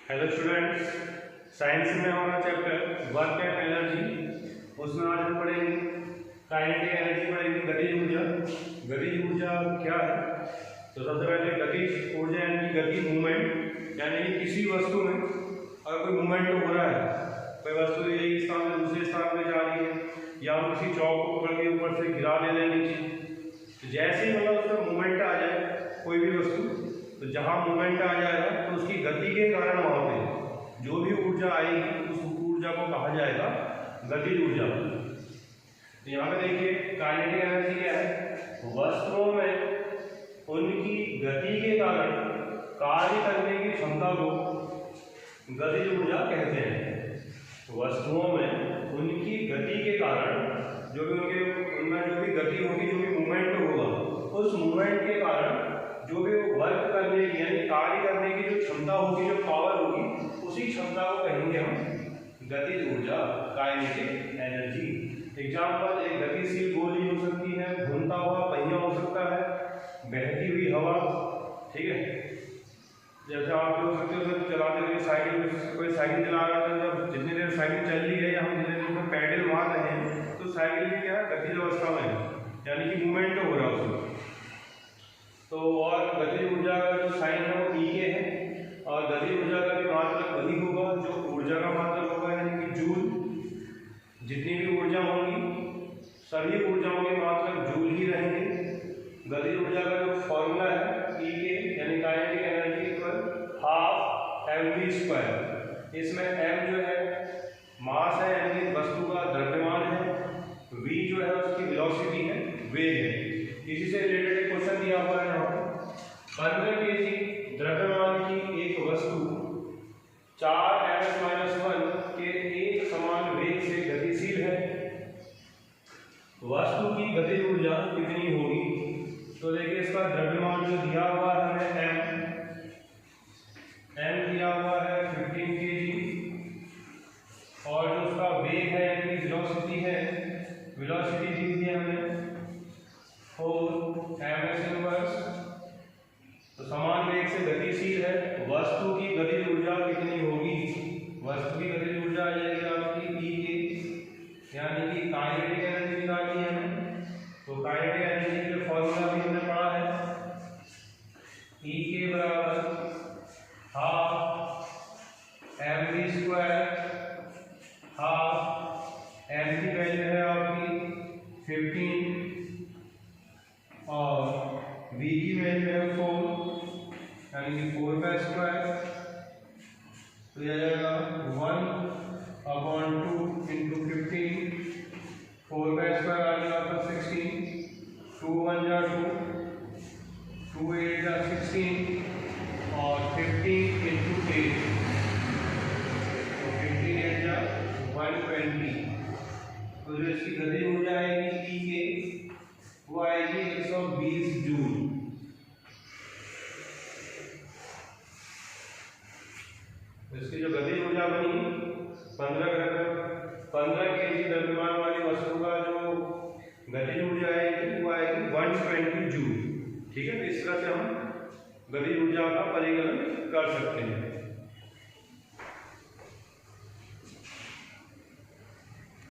Hello students, science में हमारा chapter work and energy, उसमें आज हम पढ़ेंगे काइनेटिक एनर्जी, पढ़ेंगे गतिज ऊर्जा। गतिज ऊर्जा क्या है? तो सबसे पहले गतिज ऊर्जा यानी गति मूवमेंट, यानी कि किसी वस्तु में अगर कोई मूवमेंट हो रहा है, कोई वस्तु एक स्थान से दूसरे स्थान में जा रही है या हम किसी चौक को पकड़ के ऊपर से गिरा दे रहे नीचे, तो जैसे ही मतलब उसका मूवमेंट आ जाए कोई भी वस्तु, तो जहाँ मूवमेंट आ जाएगा तो उसकी गति के कारण वहाँ पे जो भी ऊर्जा आएगी उस ऊर्जा को कहा जाएगा गतिज ऊर्जा। तो यहाँ पे देखिए काइनेटिक एनर्जी क्या है? वस्तुओं में उनकी गति के कारण कार्य करने की क्षमता को गतिज ऊर्जा कहते हैं। वस्तुओं में उनकी गति के कारण जो भी उनमें जो भी गति होगी, जो भी मूवमेंट होगा, उस मूवमेंट के कारण जो भी वर्क करने की यानी कार्य करने की जो क्षमता होगी, जो पावर होगी, उसी क्षमता को कहेंगे हम गतिज ऊर्जा, काइनेटिक एनर्जी। एग्जाम्पल, एक गतिशील गोली हो सकती है, घूमता हुआ पहिया हो सकता है, बहती हुई हवा, ठीक है। जैसे आप लोग सकते हो चलाते हुए साइकिल, कोई साइकिल चला रहा है, जब जितनी देर साइकिल चल रही है या हम जितने देर में पैडल मार रहे हैं, तो साइकिल भी क्या है? गतिज अवस्था में है, यानी कि मूवमेंट हो रहा है उसमें। तो और गतिज ऊर्जा का जो साइन है वो ई के है, और गतिज ऊर्जा का भी मात्रक वही होगा जो ऊर्जा का मात्रक होगा, यानी कि जूल। जितनी भी ऊर्जा होंगी सभी ऊर्जाओं के मात्रक जूल ही रहेंगे। गतिज ऊर्जा का जो फॉर्मूला है ई के यानी kinetic energy equal half mv²। इसमें m जो है मास है, यानी वस्तु का द्रव्यमान है, v जो है उसकी वेलोसिटी है, वेग है। इसी से रिलेटेड एक क्वेश्चन दिया हुआ है यहाँ पे, 15 kg द्रव्यमान की एक वस्तु 4m-1 के एक समान वेग से गतिशील है, वस्तु की गतिज ऊर्जा कितनी होगी? तो देखिए इसका द्रव्यमान जो दिया हुआ है हमें m दिया हुआ है 15 kg, और जो उसका वेग है यानी वेलोसिटी है, वेलोसिटी दी हुई है हमें 4m²। तो समान वेग से गतिशील है, वस्तु की गतिज ऊर्जा कितनी होगी? वस्तु की गतिज ऊर्जा आ जाएगी आपकी ई के, यानी कि काइनेटिक एनर्जी निकालनी है हमें। तो काइनेटिक एनर्जी के फॉर्मूला भी हमने पढ़ा है, ई के बराबर हाफ mv², हाफ m की वैल्यू है आपकी 15 और v की वैल्यू है 4, यानी कि 4 का स्क्वायर। तो यह जाएगा 1/2 इंटू 15, 4 का स्क्वायर आ गया आपका 16, 2 1 जा 2, 2 8 जा 16, और 15 इंटू 8, तो 15 8 जा 120। तो जो इसकी गतिज ऊर्जा आएगी ई के, वो आएगी 120 जूल। इसकी जो गतिज ऊर्जा बनी 15 kg द्रव्यमान वाली वस्तु का जो गतिज ऊर्जा आएगी वो आएगी 120 जूल, ठीक है। तो इस तरह से हम गतिज ऊर्जा का परिकलन कर सकते हैं।